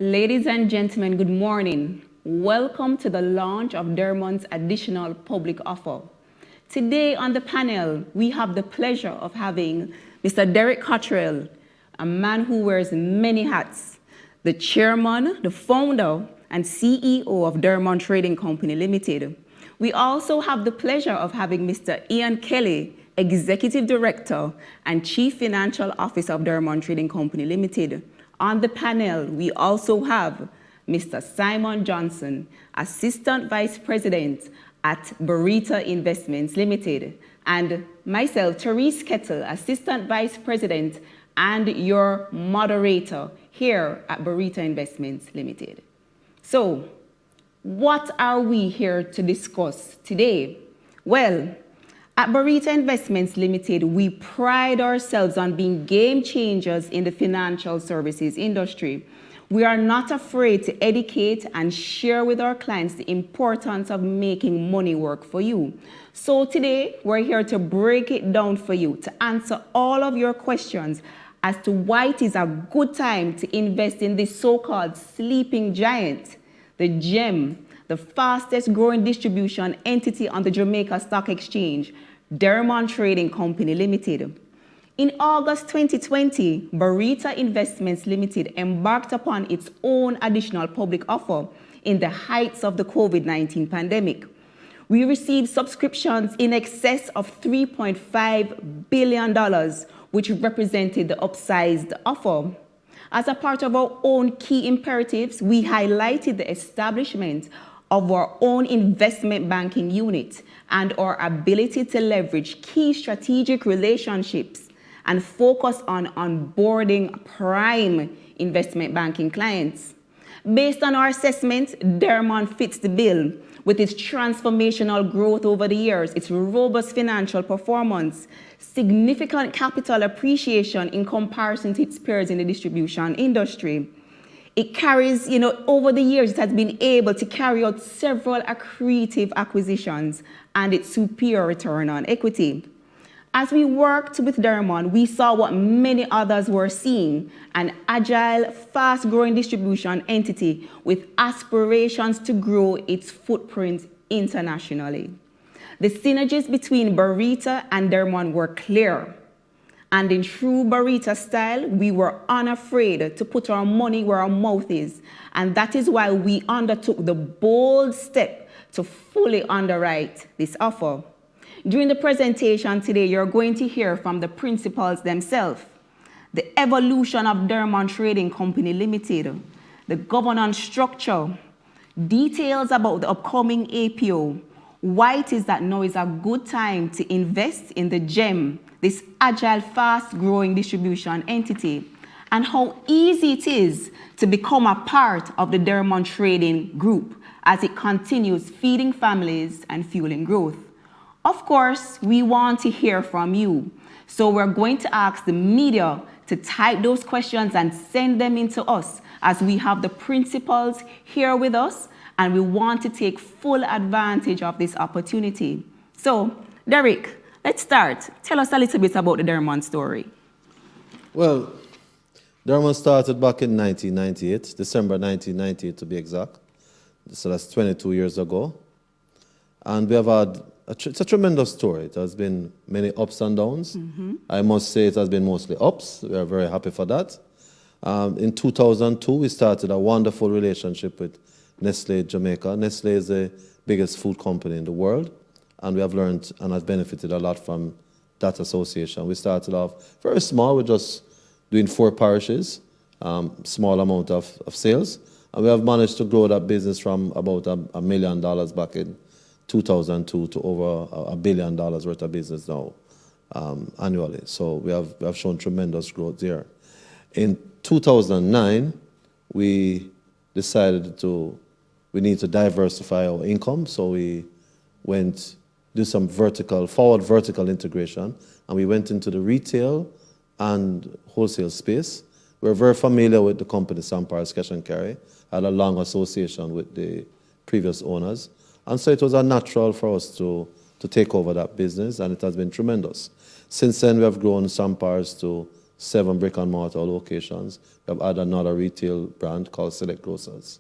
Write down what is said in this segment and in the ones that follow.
Ladies and gentlemen, good morning. Welcome to the launch of Derrimon's additional public offer. Today on the panel, we have the pleasure of having Mr. Derek Cottrell, a man who wears many hats, the chairman, the founder, and CEO of Derrimon Trading Company Limited. We also have the pleasure of having Mr. Ian Kelly, Executive Director and Chief Financial Officer of Derrimon Trading Company Limited. On the panel, we also have Mr. Simon Johnson, Assistant Vice President at Barita Investments Ltd, and myself, Therese Kettle, Assistant Vice President and your moderator here at Barita Investments Ltd. So, what are we here to discuss today? Well, at Barita Investments Limited, we pride ourselves on being game changers in the financial services industry. We are not afraid to educate and share with our clients the importance of making money work for you. So today, we're here to break it down for you, to answer all of your questions as to why it is a good time to invest in this so-called sleeping giant, the GEM, the fastest growing distribution entity on the Jamaica Stock Exchange, Derrimon Trading Company Limited. In August 2020, Barita Investments Ltd embarked upon its own additional public offer in the heights of the COVID-19 pandemic. We received subscriptions in excess of $3.5 billion, which represented the upsized offer. As a part of our own key imperatives, we highlighted the establishment of our own investment banking unit and our ability to leverage key strategic relationships and focus on onboarding prime investment banking clients. Based on our assessment, Derrimon fits the bill with its transformational growth over the years, its robust financial performance, significant capital appreciation in comparison to its peers in the distribution industry. It carries, over the years, it has been able to carry out several accretive acquisitions and its superior return on equity. As we worked with Derrimon, we saw what many others were seeing, an agile, fast-growing distribution entity with aspirations to grow its footprint internationally. The synergies between Barita and Derrimon were clear. And in true Barita style, we were unafraid to put our money where our mouth is. And that is why we undertook the bold step to fully underwrite this offer. During the presentation today, you're going to hear from the principals themselves, the evolution of Derrimon Trading Company Limited, the governance structure, details about the upcoming APO, why it is that now is a good time to invest in the GEM, this agile, fast-growing distribution entity, and how easy it is to become a part of the Derrimon Trading Group as it continues feeding families and fueling growth. Of course, we want to hear from you, so we're going to ask the media to type those questions and send them in to us, as we have the principals here with us, and we want to take full advantage of this opportunity. So, Derek, let's start. Tell us a little bit about the Derrimon story. Well, Derrimon started back in 1998, December 1998 to be exact. So that's 22 years ago. And we have had, it's a tremendous story. It has been many ups and downs. I must say it has been mostly ups. We are very happy for that. In 2002, we started a wonderful relationship with Nestle Jamaica. Nestle is the biggest food company in the world. And we have learned and have benefited a lot from that association. We started off very small, we're just doing 4 parishes, small amount of sales. And we have managed to grow that business from about $1 million back in 2002 to over $1 billion worth of business now annually. So we have shown tremendous growth there. In 2009, we decided we need to diversify our income. So we went do some forward vertical integration, and we went into the retail and wholesale space. We're very familiar with the company Sampars Cash and Carry, had a long association with the previous owners, and so it was a natural for us to take over that business, and it has been tremendous. Since then, we have grown Sampars to 7 brick-and-mortar locations. We have added another retail brand called Select Grocers.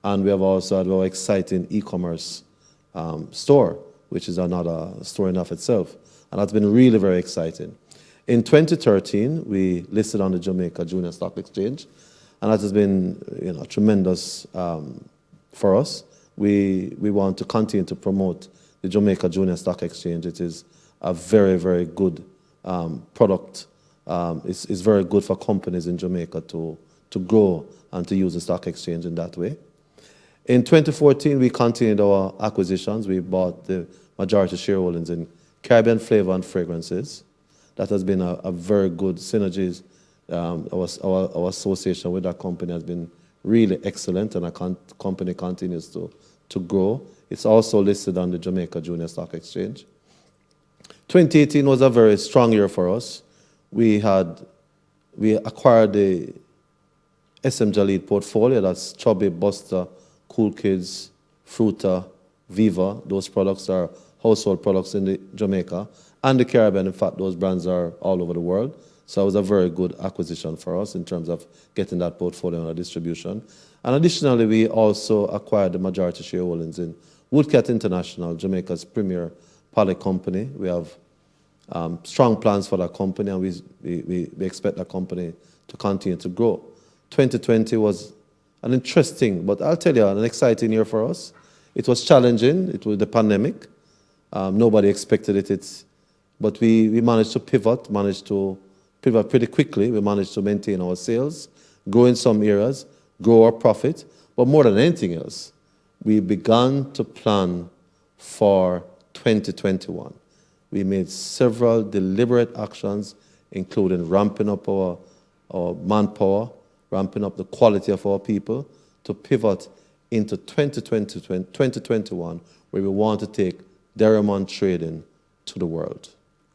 And we have also had a very exciting e-commerce store, which is another store in of itself. And that's been really very exciting. In 2013, we listed on the Jamaica Junior Stock Exchange, and that has been tremendous for us. We want to continue to promote the Jamaica Junior Stock Exchange. It is a very, very good product. It's very good for companies in Jamaica to grow and to use the stock exchange in that way. In 2014, we continued our acquisitions. We bought the majority shareholdings in Caribbean Flavor and Fragrances. That has been a very good synergies. Our association with that company has been really excellent, and our company continues to grow. It's also listed on the Jamaica Junior Stock Exchange. 2018 was a very strong year for us. We acquired the SM Jalid portfolio. That's Chubby, Buster, Cool Kids, Fruta, Viva. Those products are household products in Jamaica and the Caribbean. In fact, those brands are all over the world. So it was a very good acquisition for us in terms of getting that portfolio under distribution. And additionally, we also acquired the majority shareholdings in Woodcat International, Jamaica's premier pallet company. We have strong plans for that company, and we expect that company to continue to grow. 2020 was an interesting, but I'll tell you, an exciting year for us. It was challenging. It was the pandemic. Nobody expected it. But we managed to pivot pretty quickly. We managed to maintain our sales, grow in some areas, grow our profit. But more than anything else, we began to plan for 2021. We made several deliberate actions, including ramping up our manpower, ramping up the quality of our people, to pivot into 2021, where we want to take Derrimon Trading to the world.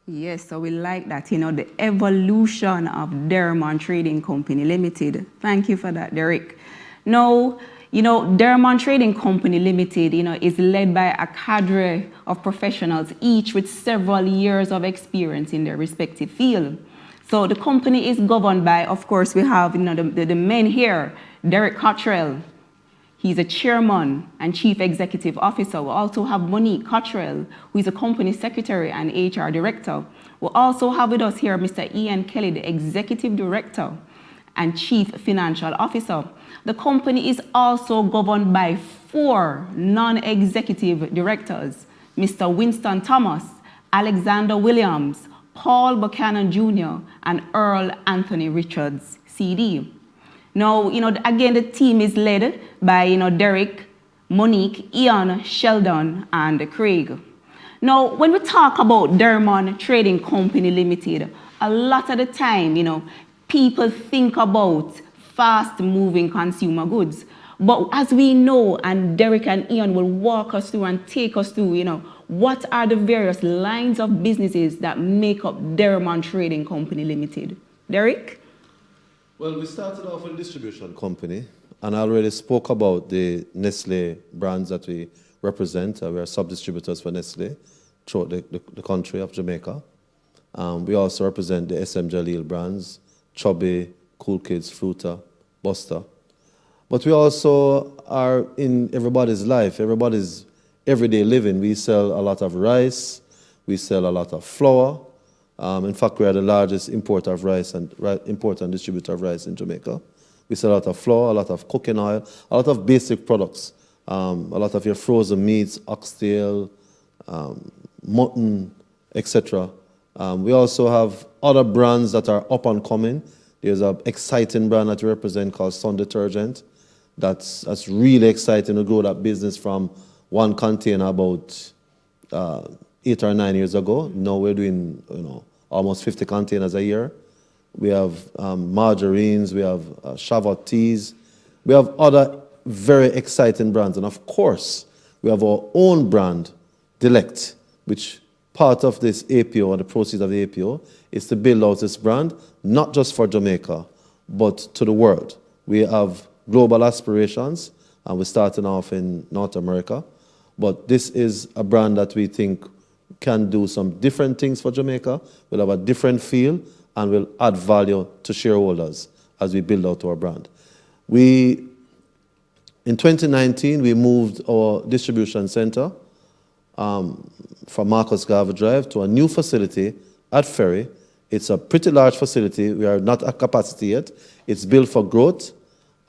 Yes, so we like that, the evolution of Derrimon Trading Company Limited. Thank you for that, Derek. Now, Derrimon Trading Company Limited, is led by a cadre of professionals, each with several years of experience in their respective field. So the company is governed by, of course, we have the men here, Derek Cottrell. He's a chairman and chief executive officer. We also have Monique Cottrell, who is a company secretary and HR director. We also have with us here Mr. Ian Kelly, the executive director and chief financial officer. The company is also governed by 4 non-executive directors, Mr. Winston Thomas, Alexander Williams, Paul Buchanan Jr., and Earl Anthony Richards, CD. Now, again, the team is led by, Derek, Monique, Ian, Sheldon, and Craig. Now, when we talk about Derrimon Trading Company Limited, a lot of the time, people think about fast-moving consumer goods. But as we know, and Derek and Ian will walk us through and take us through, what are the various lines of businesses that make up Derrimon Trading Company Limited? Derek? Well, we started off with a distribution company, and I already spoke about the Nestle brands that we represent. We are sub-distributors for Nestle throughout the country of Jamaica. We also represent the SM Jalil brands, Chubby, Cool Kids, Fruta, Buster. But we also are in everybody's life, everybody's everyday living. We sell a lot of rice, we sell a lot of flour. In fact, we are the largest importer of rice and importer and distributor of rice in Jamaica. We sell a lot of flour, a lot of cooking oil, a lot of basic products, a lot of your frozen meats, oxtail, mutton, etc. We also have other brands that are up and coming. There's an exciting brand that we represent called Sun Detergent. That's really exciting to grow that business from one container about 8 or 9 years ago. Now we're doing almost 50 containers a year. We have margarines, we have Shavot teas. We have other very exciting brands. And of course, we have our own brand, Delect, which part of this APO and the proceeds of the APO is to build out this brand, not just for Jamaica, but to the world. We have global aspirations, and we're starting off in North America. But this is a brand that we think can do some different things for Jamaica. We'll have a different feel, and will add value to shareholders as we build out our brand. In 2019, we moved our distribution center from Marcus Garvey Drive to a new facility at Ferry. It's a pretty large facility. We are not at capacity yet. It's built for growth,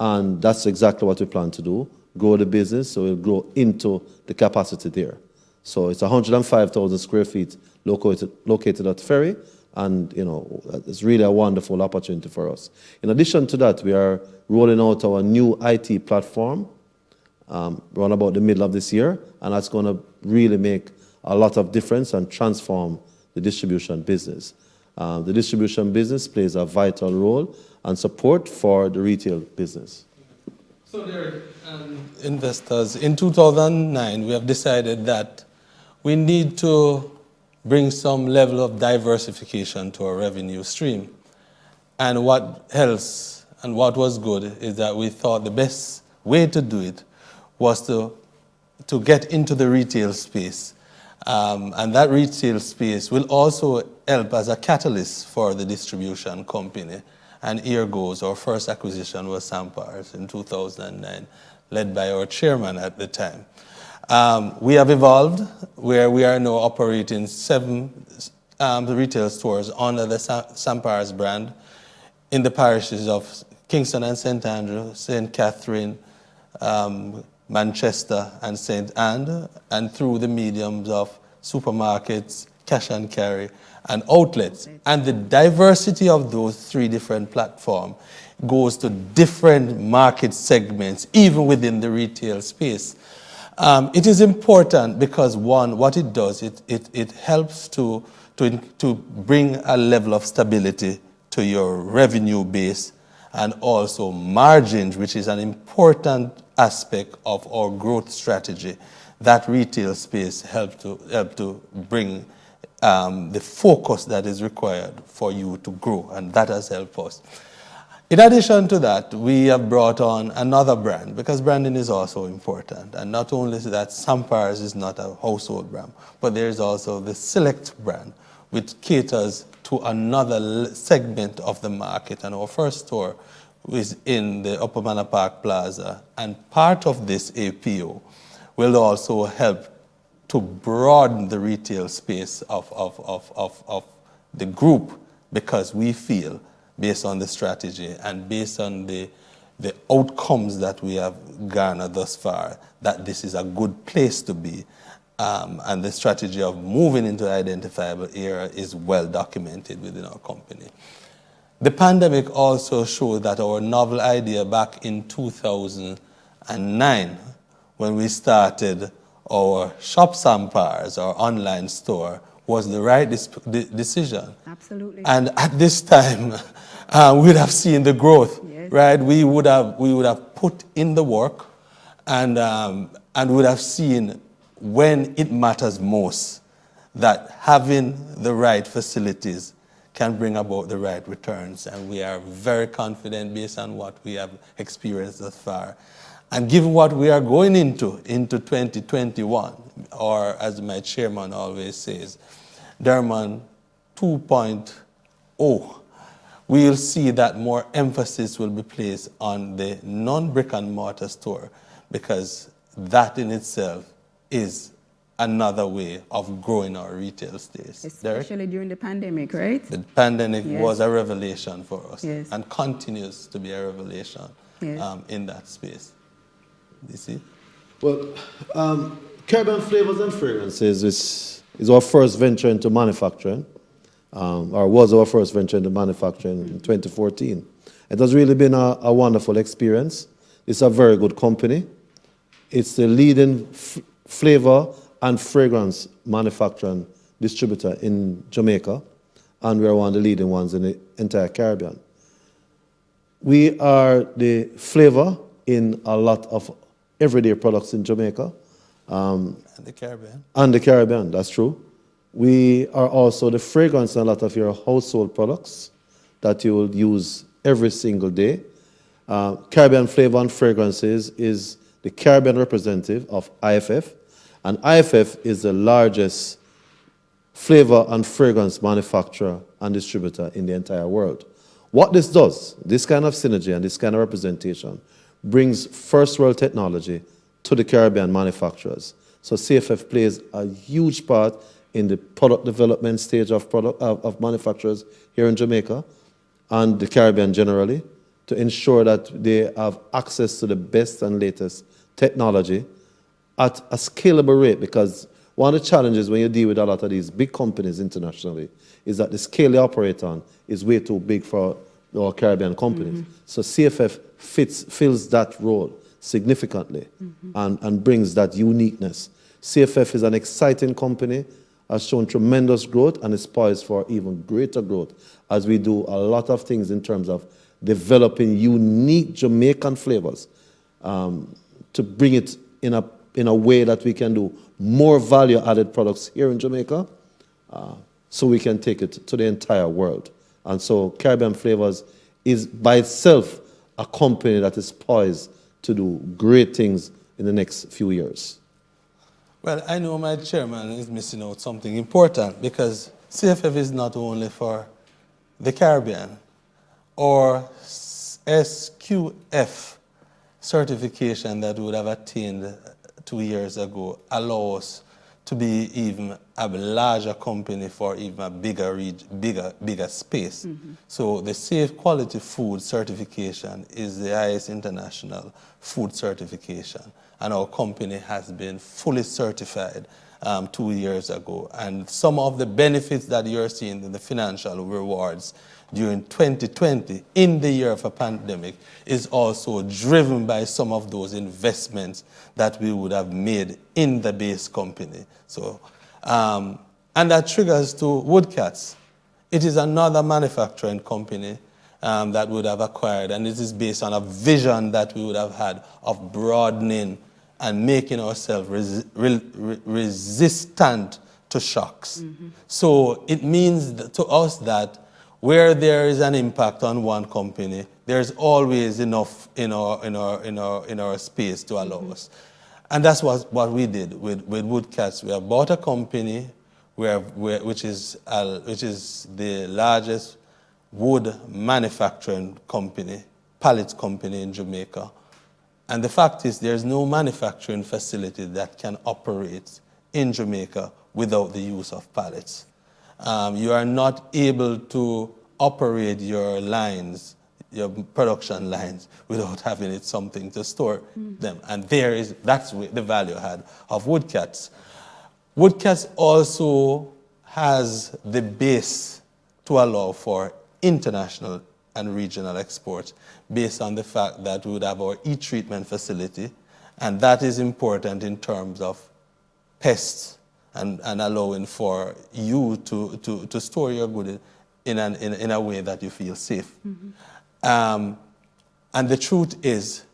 and that's exactly what we plan to do, grow the business, so we'll grow into the capacity there. So it's 105,000 square feet located at Ferry, and it's really a wonderful opportunity for us. In addition to that, we are rolling out our new IT platform around about the middle of this year, and that's going to really make a lot of difference and transform the distribution business. The distribution business plays a vital role and support for the retail business. So there, investors, in 2009, we have decided that we need to bring some level of diversification to our revenue stream. And what else, and what was good, is that we thought the best way to do it was to get into the retail space. And that retail space will also help as a catalyst for the distribution company. And here goes, our first acquisition was Sampars in 2009, led by our chairman at the time. We have evolved, where we are now operating 7 retail stores under the Sampars brand in the parishes of Kingston and St. Andrew, St. Catherine, Manchester and St. Anne, and through the mediums of supermarkets, cash and carry, and outlets. And the diversity of those 3 different platforms goes to different market segments, even within the retail space. It is important because, one, what it does, it helps to bring a level of stability to your revenue base, and also margins, which is an important aspect of our growth strategy. That retail space help to bring the focus that is required for you to grow, and that has helped us. In addition to that, we have brought on another brand, because branding is also important. And not only that, Sampars is not a household brand, but there is also the Select brand, which caters to another segment of the market. And our first store is in the Upper Manor Park Plaza. And part of this APO will also help to broaden the retail space of the group, because we feel, based on the strategy and based on the outcomes that we have garnered thus far, that this is a good place to be. And the strategy of moving into the identifiable area is well documented within our company. The pandemic also showed that our novel idea back in 2009, when we started our Shop Sampars, our online store, was the right decision. Absolutely. And at this time, we would have seen the growth, yes. right? We would have put in the work, and would have seen when it matters most that having the right facilities can bring about the right returns. And we are very confident based on what we have experienced thus far. And given what we are going into 2021, or as my chairman always says, Derrimon 2.0, we will see that more emphasis will be placed on the non-brick and mortar store, because that in itself is another way of growing our retail space. Especially during the pandemic, right? The pandemic yes. was a revelation for us, yes. and continues to be a revelation yes. In that space. You see? Well, Caribbean Flavors and Fragrances is our first venture into manufacturing, or was our first venture into manufacturing in 2014. It has really been a wonderful experience. It's a very good company. It's the leading flavor and fragrance manufacturing distributor in Jamaica, and we are one of the leading ones in the entire Caribbean. We are the flavor in a lot of everyday products in Jamaica. And the Caribbean. And the Caribbean, that's true. We are also the fragrance in a lot of your household products that you will use every single day. Caribbean Flavor and Fragrances is the Caribbean representative of IFF, and IFF is the largest flavor and fragrance manufacturer and distributor in the entire world. What this does, this kind of synergy and this kind of representation, brings first world technology to the Caribbean manufacturers. So CFF plays a huge part in the product development stage of manufacturers here in Jamaica and the Caribbean generally, to ensure that they have access to the best and latest technology at a scalable rate, because one of the challenges when you deal with a lot of these big companies internationally is that the scale they operate on is way too big for our Caribbean companies. So CFF fills that role significantly and brings that uniqueness. CFF is an exciting company, has shown tremendous growth, and is poised for even greater growth as we do a lot of things in terms of developing unique Jamaican flavors to bring it in a way that we can do more value-added products here in Jamaica so we can take it to the entire world. And so Caribbean Flavors is by itself a company that is poised to do great things in the next few years. Well, I know my chairman is missing out something important, because CFF is not only for the Caribbean. Or SQF certification that we would have attained 2 years ago allow us to be even a larger company for even a bigger space. So the Safe Quality Food certification is the highest international food certification, and our company has been fully certified 2 years ago. And some of the benefits that you're seeing in the financial rewards during 2020, in the year of a pandemic, is also driven by some of those investments that we would have made in the base company. So, and that triggers to Woodcats. It is another manufacturing company that we would have acquired, and it is based on a vision that we would have had of broadening and making ourselves resistant to shocks. So it means to us that where there is an impact on one company, there's always enough in our space to allow us. And that's what we did with Woodcats. We have bought a company which is the largest wood manufacturing company, pallets company in Jamaica. And the fact is, there's no manufacturing facility that can operate in Jamaica without the use of pallets. You are not able to operate your lines, your production lines, without having something to store them. And that's the value add of Woodcats. Woodcats also has the base to allow for international and regional exports, based on the fact that we would have our e-treatment facility, and that is important in terms of pests and allowing for you to store your goods in a way that you feel safe. And the truth is,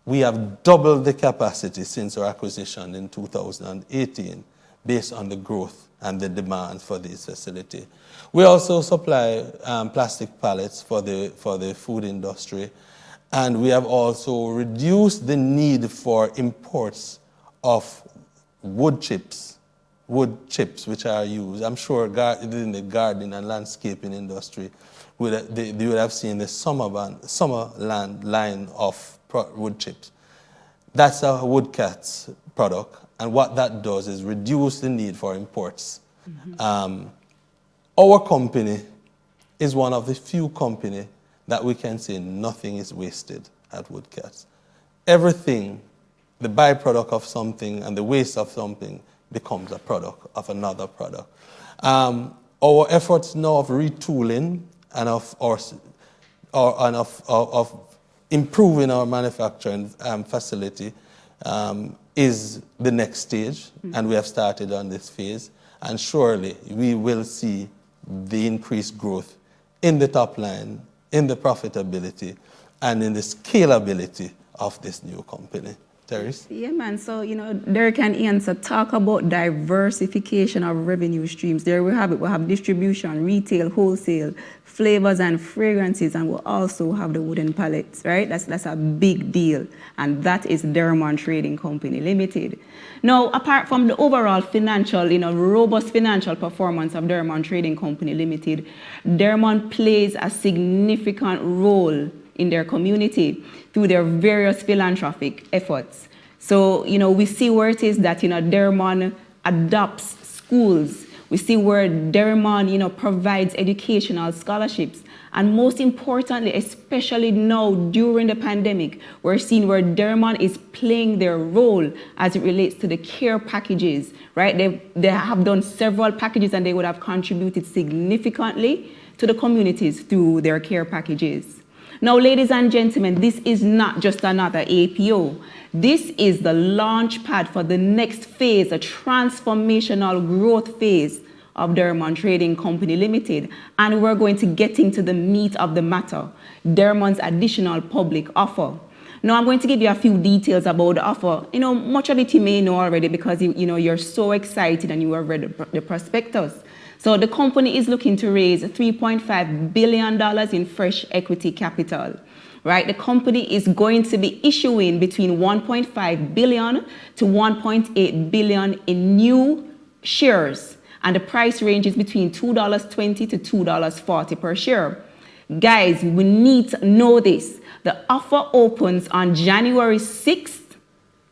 we have doubled the capacity since our acquisition in 2018, based on the growth and the demand for this facility. We also supply plastic pallets for the food industry, and we have also reduced the need for imports of wood chips, which are used. I'm sure in the gardening and landscaping industry, they would have seen the Summerland line of wood chips. That's a Woodcats product, and what that does is reduce the need for imports. Our company is one of the few companies that we can say nothing is wasted at Woodcats. Everything, the byproduct of something and the waste of something, becomes a product of another product. Our efforts now of retooling and of improving our manufacturing facility is the next stage, and we have started on this phase. And surely we will see the increased growth in the top line, in the profitability, and in the scalability of this new company. Terry? Yeah, man. So, Derek and Ian, so talk about diversification of revenue streams. There we have it. We have distribution, retail, wholesale, flavors and fragrances, and we'll also have the wooden pallets, right? That's a big deal. And that is Derrimon Trading Company Limited. Now, apart from the overall financial, robust financial performance of Derrimon Trading Company Limited, Derrimon plays a significant role in their community through their various philanthropic efforts. So, we see where it is that, Derrimon adopts schools. We see where Derrimon, provides educational scholarships. And most importantly, especially now during the pandemic, we're seeing where Derrimon is playing their role as it relates to the care packages, right? They have done several packages and they would have contributed significantly to the communities through their care packages. Now, ladies and gentlemen, this is not just another APO. This is the launch pad for the next phase, a transformational growth phase of Derrimon Trading Company Limited. And we're going to get into the meat of the matter, Derrimon's additional public offer. Now, I'm going to give you a few details about the offer. Much of it you may know already because you're so excited and you have read the prospectus. So the company is looking to raise $3.5 billion in fresh equity capital, right? The company is going to be issuing between $1.5 billion to $1.8 billion in new shares. And the price range is between $2.20 to $2.40 per share. Guys, we need to know this. The offer opens on January 6th,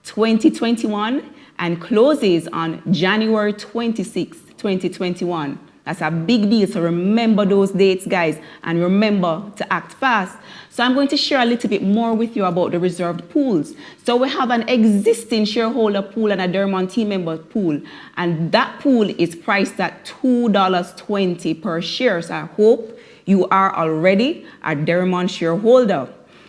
2021 and closes on January 26th. 2021. That's a big deal. So remember those dates, guys, and remember to act fast. So I'm going to share a little bit more with you about the reserved pools. So we have an existing shareholder pool and a Derrimon team member pool, and that pool is priced at $2.20 per share. So I hope you are already a Derrimon shareholder.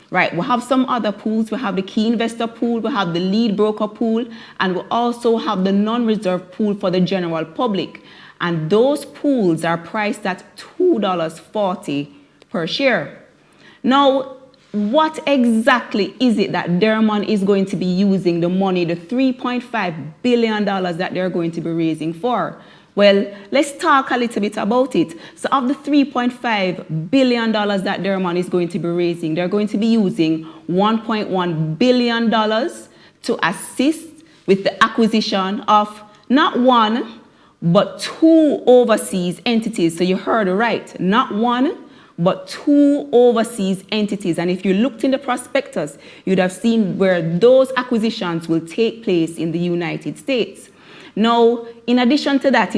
Right, we have some other pools. We have the key investor pool, we have the lead broker pool, and we also have the non-reserve pool for the general public. And those pools are priced at $2.40 per share. Now, what exactly is it that Derrimon is going to be using the money, the $3.5 billion that they're going to be raising for? Well, let's talk a little bit about it. So of the $3.5 billion that Derrimon is going to be raising, they're going to be using $1.1 billion to assist with the acquisition of not one, but two overseas entities. So you heard it right, not one, but two overseas entities. And if you looked in the prospectus, you'd have seen where those acquisitions will take place in the United States. Now, in addition to that,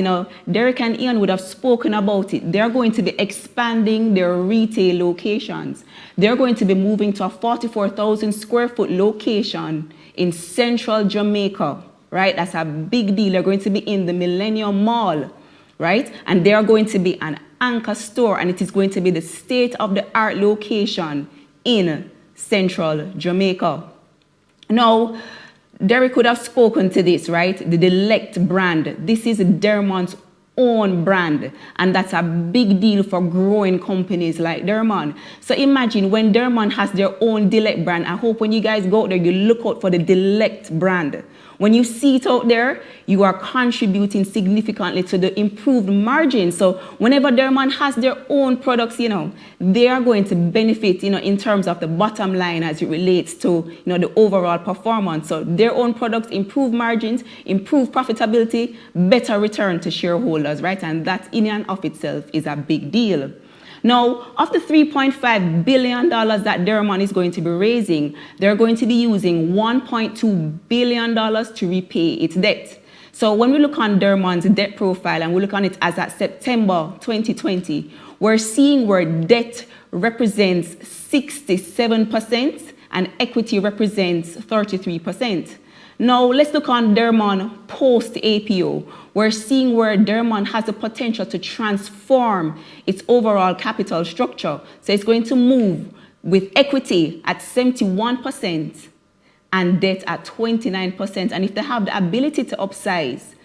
Derek and Ian would have spoken about it. They're going to be expanding their retail locations. They're going to be moving to a 44,000 square foot location in central Jamaica, right? That's a big deal. They're going to be in the Millennium Mall, right? And they're going to be an anchor store, and it is going to be the state-of-the-art location in central Jamaica. Now, Derek could have spoken to this, right? The Delect brand. This is Derrimon's own brand, and that's a big deal for growing companies like Derrimon. So imagine when Derrimon has their own Delect brand. I hope when you guys go out there, you look out for the Delect brand. When you see it out there, you are contributing significantly to the improved margin. So whenever Derrimon has their own products, they are going to benefit, in terms of the bottom line as it relates to, the overall performance. So their own products improve margins, improve profitability, better return to shareholders, right? And that in and of itself is a big deal. Now, of the $3.5 billion that Derrimon is going to be raising, they're going to be using $1.2 billion to repay its debt. So when we look on Derrimon's debt profile and we look on it as at September 2020, we're seeing where debt represents 67% and equity represents 33%. Now, let's look on Derrimon post-APO. We're seeing where Derrimon has the potential to transform its overall capital structure. So it's going to move with equity at 71% and debt at 29%. And if they have the ability to upsize,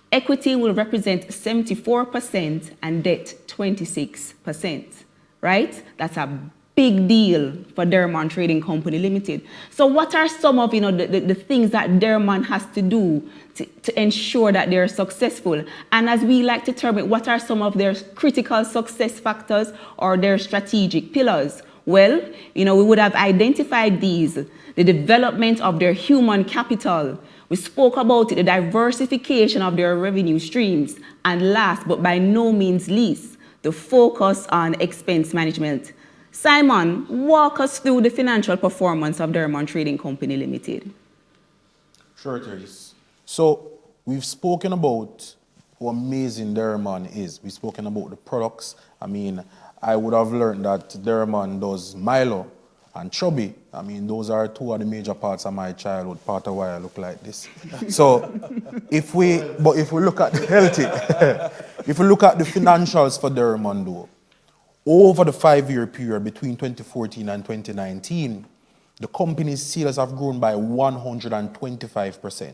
equity will represent 74% and debt 26%, right? That's a big deal for Derrimon Trading Company Limited. So what are some of the things that Derrimon has to do to ensure that they're successful? And as we like to term it, what are some of their critical success factors or their strategic pillars? Well, we would have identified these: the development of their human capital. We spoke about it, the diversification of their revenue streams. And last but by no means least, the focus on expense management. Simon, walk us through the financial performance of Derrimon Trading Company Limited. Sure, Therese. So we've spoken about how amazing Derrimon is. We've spoken about the products. I mean, I would have learned that Derrimon does Milo and Chubby. I mean, those are two of the major parts of my childhood, part of why I look like this. So if we look at the healthy, if we look at the financials for Derrimon though, over the 5-year period between 2014 and 2019, the company's sales have grown by 125%.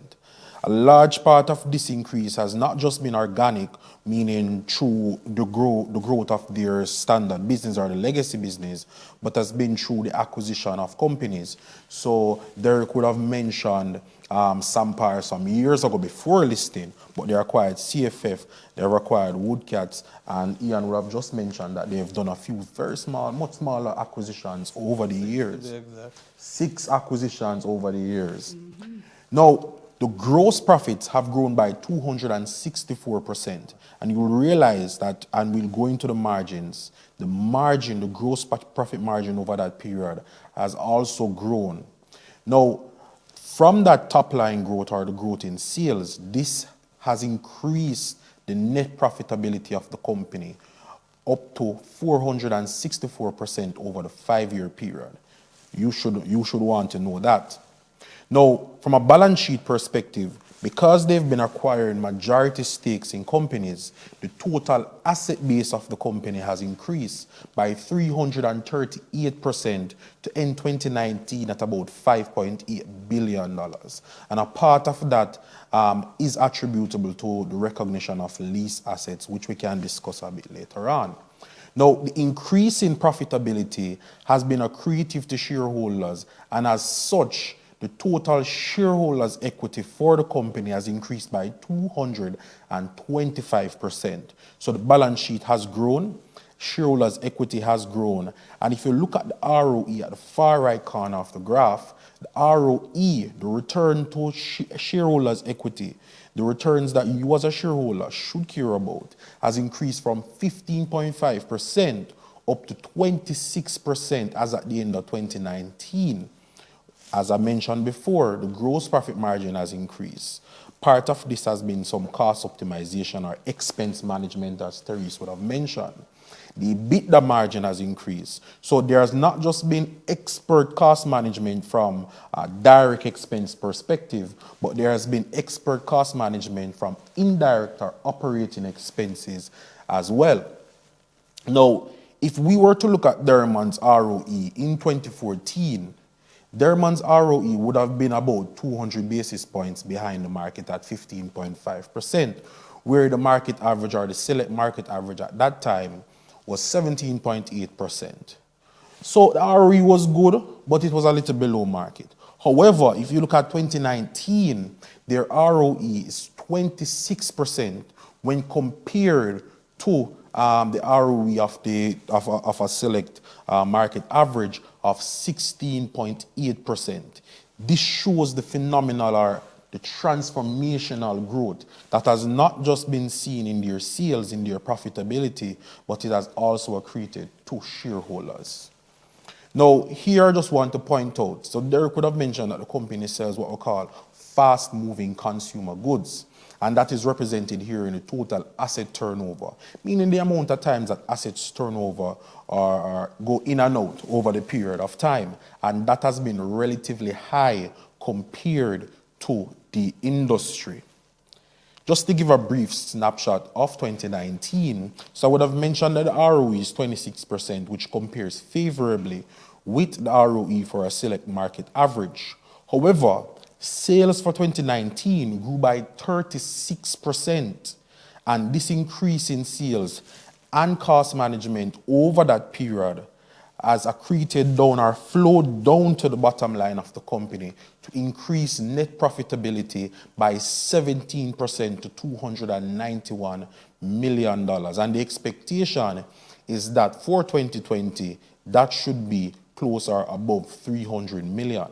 A large part of this increase has not just been organic, meaning through the growth of their standard business or the legacy business, but has been through the acquisition of companies. So Derek could have mentioned Sampire some years ago before listing, but they acquired CFF, they acquired Woodcats, and Ian would have just mentioned that they've done a few very small, much smaller acquisitions over the years. 6 acquisitions over the years. Now, the gross profits have grown by 264%. And you will realize that, and we'll go into the margins, the gross profit margin over that period has also grown. Now, from that top line growth or the growth in sales, this has increased the net profitability of the company up to 464% over the 5-year period. You should want to know that. Now, from a balance sheet perspective, because they've been acquiring majority stakes in companies, the total asset base of the company has increased by 338% to end 2019 at about $5.8 billion. And a part of that is attributable to the recognition of lease assets, which we can discuss a bit later on. Now, the increase in profitability has been accretive to shareholders, and as such, the total shareholders' equity for the company has increased by 225%. So the balance sheet has grown, shareholders' equity has grown, and if you look at the ROE at the far right corner of the graph, the ROE, the return to shareholders' equity, the returns that you as a shareholder should care about, has increased from 15.5% up to 26% as at the end of 2019. As I mentioned before, the gross profit margin has increased. Part of this has been some cost optimization or expense management, as Therese would have mentioned. The EBITDA margin has increased. So there has not just been expert cost management from a direct expense perspective, but there has been expert cost management from indirect or operating expenses as well. Now, if we were to look at Derrimon's ROE in 2014, Derrimon's ROE would have been about 200 basis points behind the market at 15.5%, where the market average or the select market average at that time was 17.8%. So the ROE was good, but it was a little below market. However, if you look at 2019, their ROE is 26% when compared to the ROE of a select market average of 16.8%. This shows the phenomenal or the transformational growth that has not just been seen in their sales, in their profitability, but it has also accreted to shareholders. Now, here I just want to point out, so Derek could have mentioned that the company sells what we call fast-moving consumer goods. And that is represented here in the total asset turnover, meaning the amount of times that assets turnover or go in and out over the period of time. And that has been relatively high compared to the industry. Just to give a brief snapshot of 2019, so I would have mentioned that the ROE is 26%, which compares favorably with the ROE for a select market average. However, sales for 2019 grew by 36%, and this increase in sales and cost management over that period has accreted down or flowed down to the bottom line of the company to increase net profitability by 17% to $291 million. And the expectation is that for 2020, that should be close or above 300 million.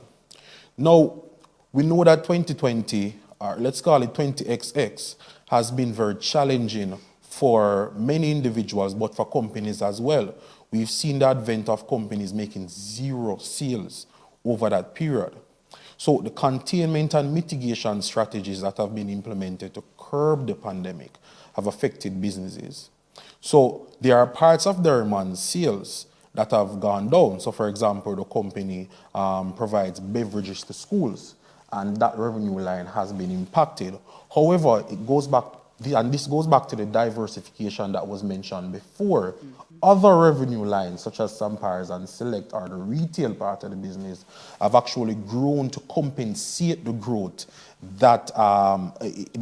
Now, we know that 2020, or let's call it 20XX, has been very challenging for many individuals, but for companies as well. We've seen the advent of companies making zero sales over that period. So the containment and mitigation strategies that have been implemented to curb the pandemic have affected businesses. So there are parts of Derrimon's sales that have gone down. So for example, the company provides beverages to schools, and that revenue line has been impacted. However, it goes back, and this goes back to the diversification that was mentioned before. Other revenue lines, such as Sampars and Select, or the retail part of the business, have actually grown to compensate the growth that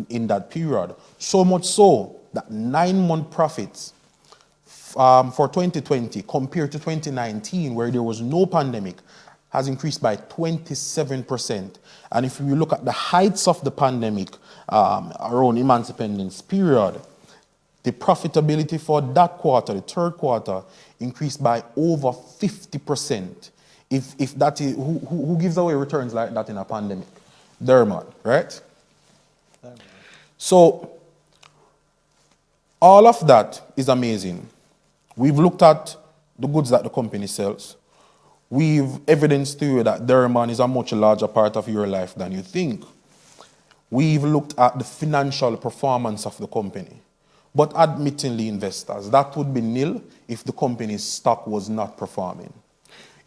in that period. So much so that 9-month profits for 2020 compared to 2019, where there was no pandemic, has increased by 27%. And if you look at the heights of the pandemic around Immense Independence period, the profitability for that quarter, the third quarter, increased by over 50%. If that is, who gives away returns like that in a pandemic? Derrimon, right? So all of that is amazing. We've looked at the goods that the company sells. We've evidenced to you that Derrimon is a much larger part of your life than you think. We've looked at the financial performance of the company. But admittingly, investors, that would be nil if the company's stock was not performing.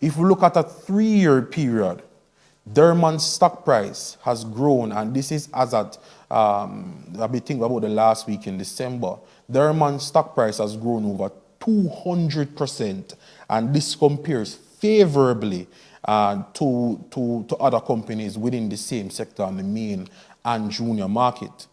If we look at a 3-year period, Derrimon's stock price has grown, and this is as at, I've been thinking about the last week in December. Derrimon's stock price has grown over 200%, and this compares favorably to other companies within the same sector on the main and junior market.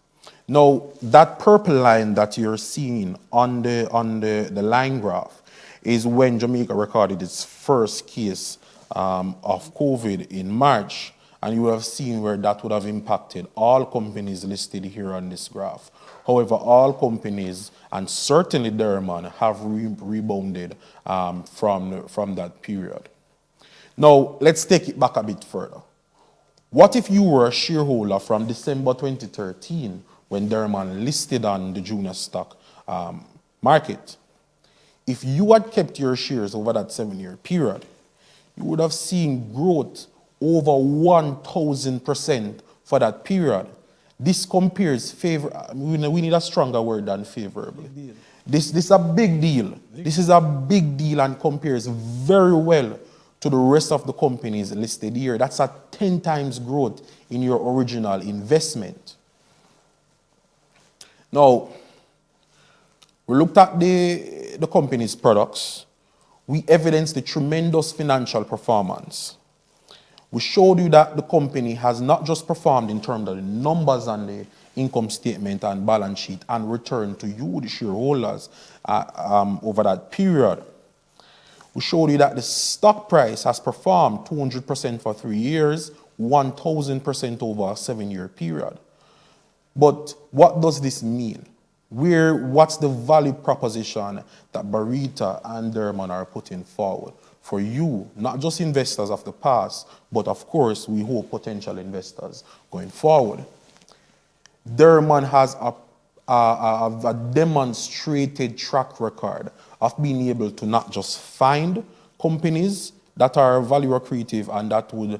Now, that purple line that you're seeing on the line graph is when Jamaica recorded its first case of COVID in March, and you would have seen where that would have impacted all companies listed here on this graph. However, all companies, and certainly Derrimon, have rebounded from that period. Now, let's take it back a bit further. What if you were a shareholder from December 2013 when Derrimon listed on the junior stock market? If you had kept your shares over that 7-year period, you would have seen growth over 1,000% for that period. This compares we need a stronger word than favorably. This is a big deal. This is a big deal and compares very well to the rest of the companies listed here. That's a 10 times growth in your original investment. Now, we looked at the company's products. We evidenced the tremendous financial performance. We showed you that the company has not just performed in terms of the numbers on the income statement and balance sheet and return to you, the shareholders, over that period. We showed you that the stock price has performed 200% for 3 years, 1,000% over a 7-year period. But what does this mean? What's the value proposition that Barita and Derrimon are putting forward for you, not just investors of the past, but of course, we hope potential investors going forward? Derrimon has a demonstrated track record of being able to not just find companies that are value accretive and that would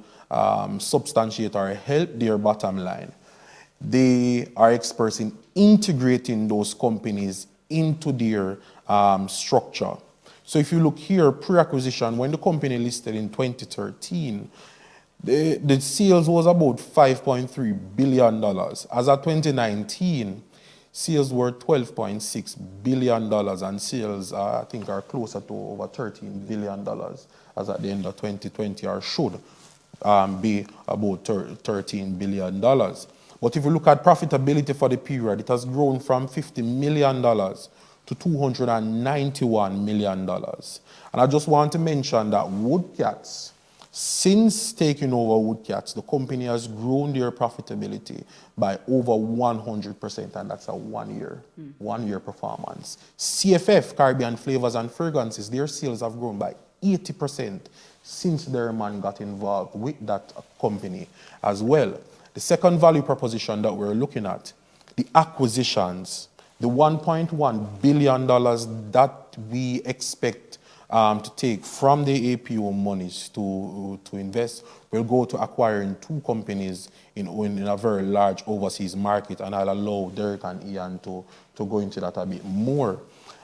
substantiate or help their bottom line. They are experts in integrating those companies into their structure. So if you look here, pre-acquisition, when the company listed in 2013, the sales was about $5.3 billion. As of 2019, sales were $12.6 billion, and sales, I think, are closer to over $13 billion as at the end of 2020, or should be about $13 billion. But if you look at profitability for the period, it has grown from $50 million to to $291 million. And I just want to mention that Woodcats, since taking over Woodcats, the company has grown their profitability by over 100%, and that's a one-year performance. CFF, Caribbean Flavors and Fragrances, their sales have grown by 80% since Derrimon got involved with that company as well. The second value proposition that we're looking at, the acquisitions, the $1.1 billion that we expect to take from the APO monies to invest will go to acquiring two companies in a very large overseas market, and I'll allow Derek and Ian to go into that a bit more.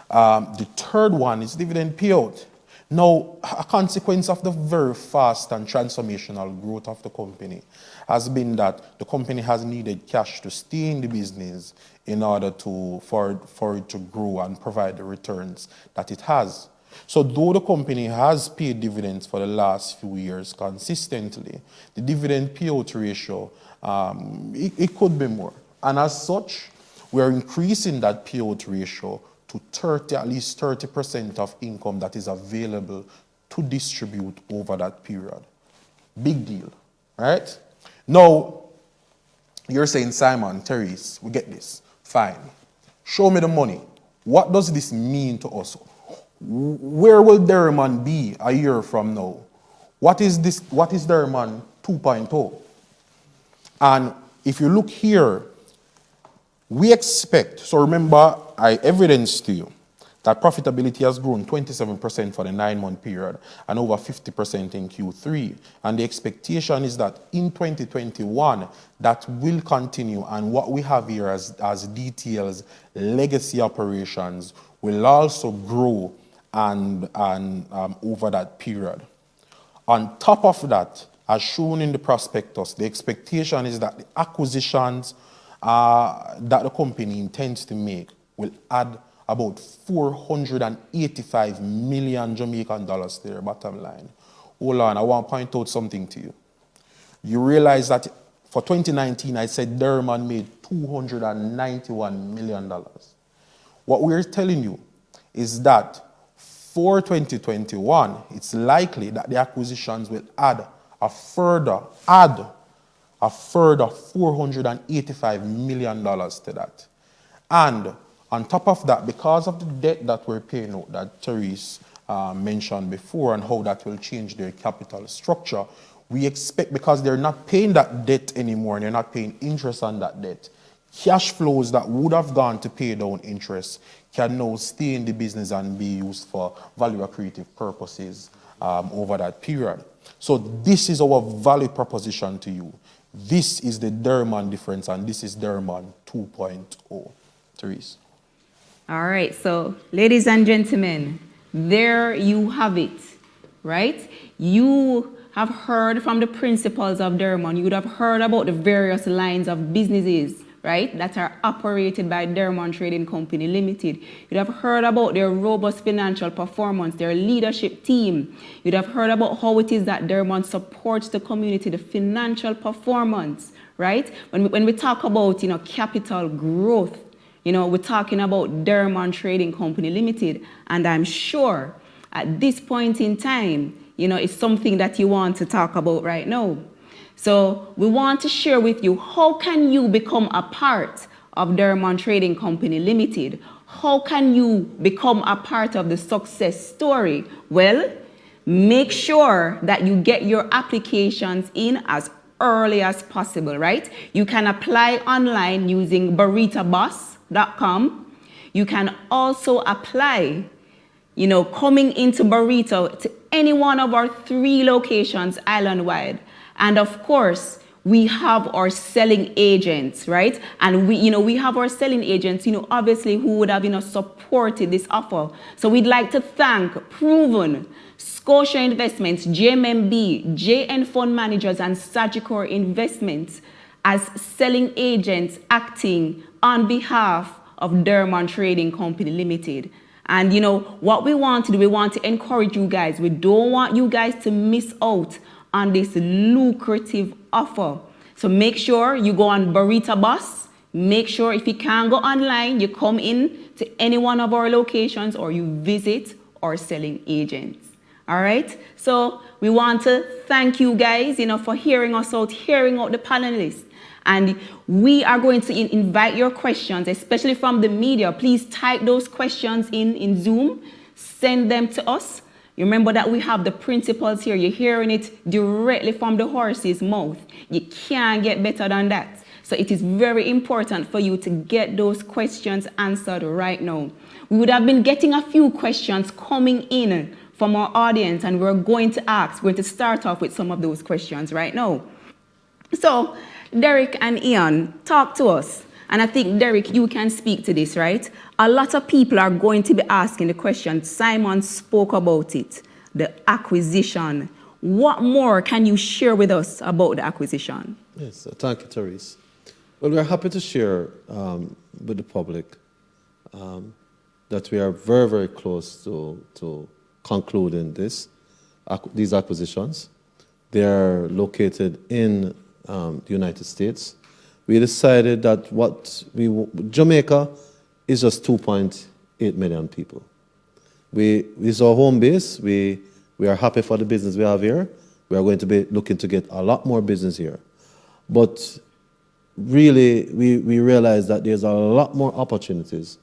The third one is dividend payout. Now, a consequence of the very fast and transformational growth of the company has been that the company has needed cash to stay in the business in order for it to grow and provide the returns that it has. So though the company has paid dividends for the last few years consistently, the dividend payout ratio, it could be more. And as such, we're increasing that payout ratio to at least 30% of income that is available to distribute over that period. Big deal, right? Now, you're saying, Simon, Therese, we get this. Fine. Show me the money. What does this mean to us? Where will Derrimon be a year from now? What is this? What is Derrimon 2.0? And if you look here, we expect, so remember, I evidenced to you that profitability has grown 27% for the 9-month period and over 50% in Q3. And the expectation is that in 2021, that will continue. And what we have here as details, legacy operations will also grow and over that period. On top of that, as shown in the prospectus, the expectation is that the acquisitions that the company intends to make will add about 485 million Jamaican dollars to their bottom line. Hold on, I want to point out something to you. You realize that for 2019, I said Derrimon made $291 million. What we're telling you is that for 2021, it's likely that the acquisitions will add a further $485 million to that. And on top of that, because of the debt that we're paying out that Therese mentioned before and how that will change their capital structure, we expect, because they're not paying that debt anymore and they're not paying interest on that debt, cash flows that would have gone to pay down interest can now stay in the business and be used for value accretive purposes over that period. So this is our value proposition to you. This is the Derrimon difference, and this is Derrimon 2.0. Therese. All right, so ladies and gentlemen, there you have it, right? You have heard from the principals of Derrimon. You would have heard about the various lines of businesses, right, that are operated by Derrimon Trading Company Limited. You'd have heard about their robust financial performance, their leadership team. You'd have heard about how it is that Derrimon supports the community, the financial performance, right? When we talk about, capital growth, we're talking about Derrimon Trading Company Limited, and I'm sure at this point in time, it's something that you want to talk about right now. So we want to share with you, how can you become a part of Derrimon Trading Company Limited? How can you become a part of the success story? Well, make sure that you get your applications in as early as possible, right? You can apply online using baritaboss.com. You can also apply, coming into Barita to any one of our 3 locations island-wide. And of course, we have our selling agents, right? And we have our selling agents, obviously, who would have, supported this offer. So we'd like to thank Proven, Scotia Investments, JMMB, JN Fund Managers, and Sagicor Investments as selling agents acting on behalf of Derrimon Trading Company Limited. And what we want to do, we want to encourage you guys. We don't want you guys to miss out on this lucrative offer. So make sure you go on Barita Boss. Make sure if you can't go online, you come in to any one of our locations or you visit our selling agents. All right, so we want to thank you guys, for hearing us out, hearing out the panelists. And we are going to invite your questions, especially from the media. Please type those questions in Zoom, send them to us. You remember that we have the principals here. You're hearing it directly from the horse's mouth. You can't get better than that. So it is very important for you to get those questions answered right now. We would have been getting a few questions coming in from our audience, and we're going to start off with some of those questions right now. So, Derek and Ian, talk to us. And I think, Derek, you can speak to this, right? A lot of people are going to be asking the question. Simon spoke about it, the acquisition. What more can you share with us about the acquisition? Yes, thank you, Therese. Well, we're happy to share with the public that we are very, very close to concluding these acquisitions. They are located in the United States. We decided that Jamaica is just 2.8 million people. It's our home base. We are happy for the business we have here. We are going to be looking to get a lot more business here. But really, we realize that there's a lot more opportunities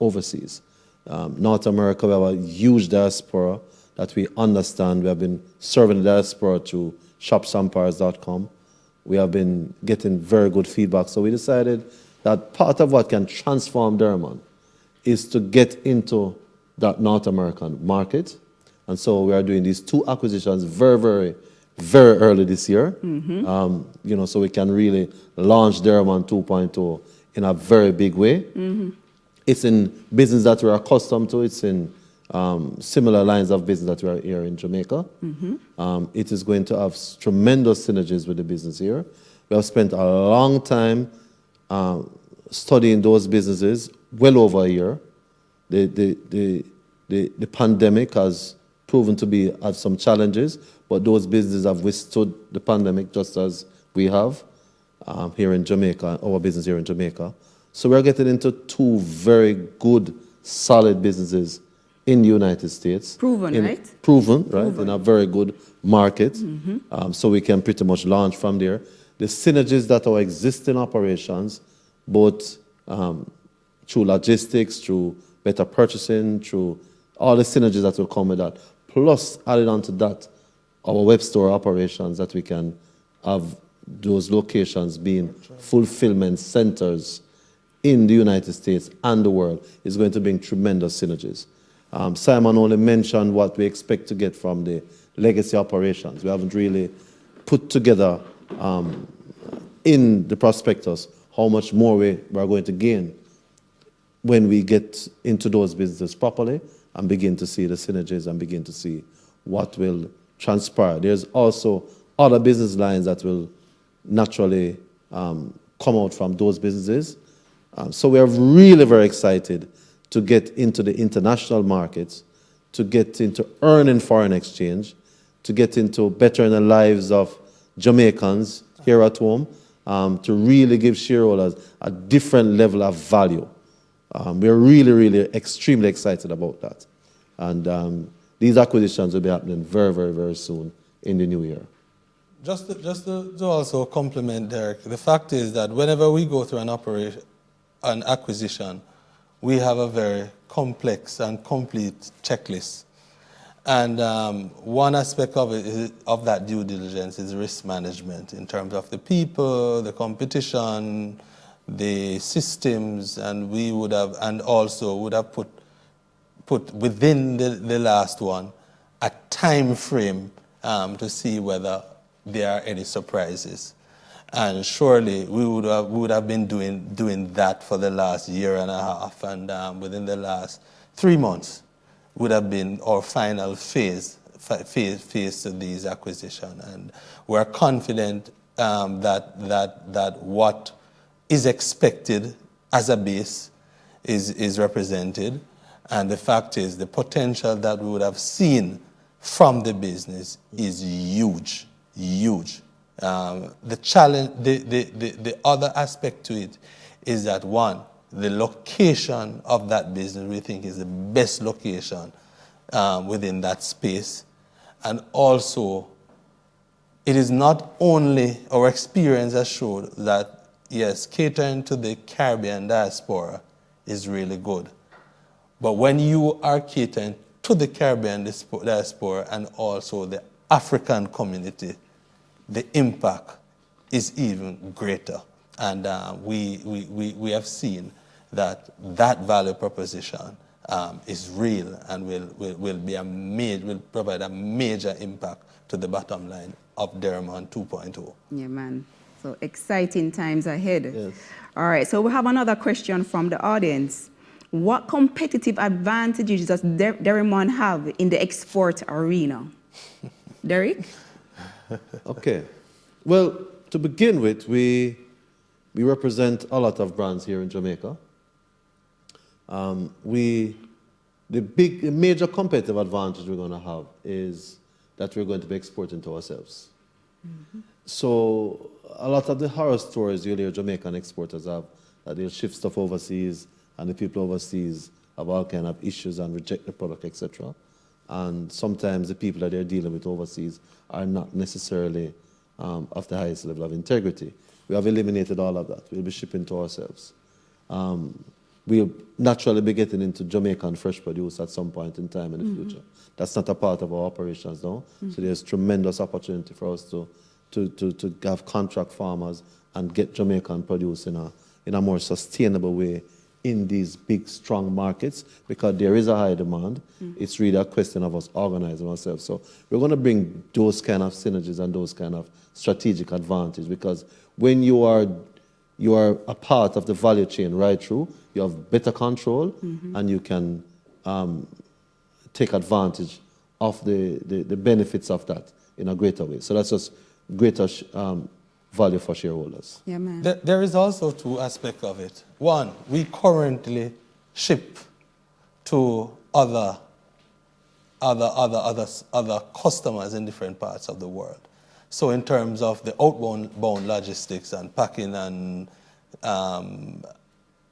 overseas. North America, we have a huge diaspora that we understand. We have been serving the diaspora through shopsampires.com. We have been getting very good feedback. So we decided that part of what can transform Derrimon is to get into that North American market. And so we are doing these two acquisitions very, very, very early this year. So we can really launch Derrimon 2.0 in a very big way. It's in business that we're accustomed to. It's in similar lines of business that we are here in Jamaica. It is going to have tremendous synergies with the business here. We have spent a long time studying those businesses, well over a year. The pandemic has proven to have some challenges, but those businesses have withstood the pandemic just as we have here in Jamaica, our business here in Jamaica. So we're getting into two very good, solid businesses in the United States. Proven, right? Proven, right? In a very good market. So we can pretty much launch from there. The synergies that our existing operations, both through logistics, through better purchasing, through all the synergies that will come with that, plus added on to that, our web store operations, that we can have those locations being fulfillment centers in the United States and the world, is going to bring tremendous synergies. Simon only mentioned what we expect to get from the legacy operations. We haven't really put together in the prospectus how much more we are going to gain when we get into those businesses properly and begin to see the synergies and begin to see what will transpire. There's also other business lines that will naturally come out from those businesses. So we are really very excited to get into the international markets, to get into earning foreign exchange, to get into bettering the lives of Jamaicans here at home, to really give shareholders a different level of value. We're really, really extremely excited about that. And these acquisitions will be happening very, very, very soon in the new year. Just to also complement Derek, the fact is that whenever we go through an acquisition, we have a very complex and complete checklist. And one aspect of it of that due diligence is risk management in terms of the people, the competition, the systems, and we would have, and also would have put within the last one a time frame to see whether there are any surprises. And surely we would have been doing that for the last year and a half, and within the last 3 months would have been our final phase to these acquisition. And we're confident that what is expected as a base is represented, and the fact is the potential that we would have seen from the business is huge. The challenge, the other aspect to it is that one, the location of that business we think is the best location within that space. And also, it is not only our experience has showed that, yes, catering to the Caribbean diaspora is really good. But when you are catering to the Caribbean diaspora and also the African community, the impact is even greater. And we have seen that value proposition is real and will provide a major impact to the bottom line of Derrimon 2.0. Yeah, man. So exciting times ahead. Yes. All right, so we have another question from the audience. What competitive advantages does Derrimon have in the export arena? Derek? Okay. Well, to begin with, we represent a lot of brands here in Jamaica. The major competitive advantage we're going to have is that we're going to be exporting to ourselves. Mm-hmm. So a lot of the horror stories you'll hear Jamaican exporters have, that they'll ship stuff overseas and the people overseas have all kind of issues and reject the product, etc. And sometimes the people that they're dealing with overseas are not necessarily of the highest level of integrity. We have eliminated all of that. We'll be shipping to ourselves. We'll naturally be getting into Jamaican fresh produce at some point in time in the future. That's not a part of our operations now. So there's tremendous opportunity for us to have contract farmers and get Jamaican produce in a more sustainable way in these big, strong markets, because there is a high demand. It's really a question of us organizing ourselves. So we're going to bring those kind of synergies and those kind of strategic advantage, because when you are a part of the value chain right through, you have better control and you can take advantage of the benefits of that in a greater way. So that's just greater value for shareholders. Yeah, man. There is also two aspects of it. One, we currently ship to other customers in different parts of the world. So in terms of the outbound logistics and packing and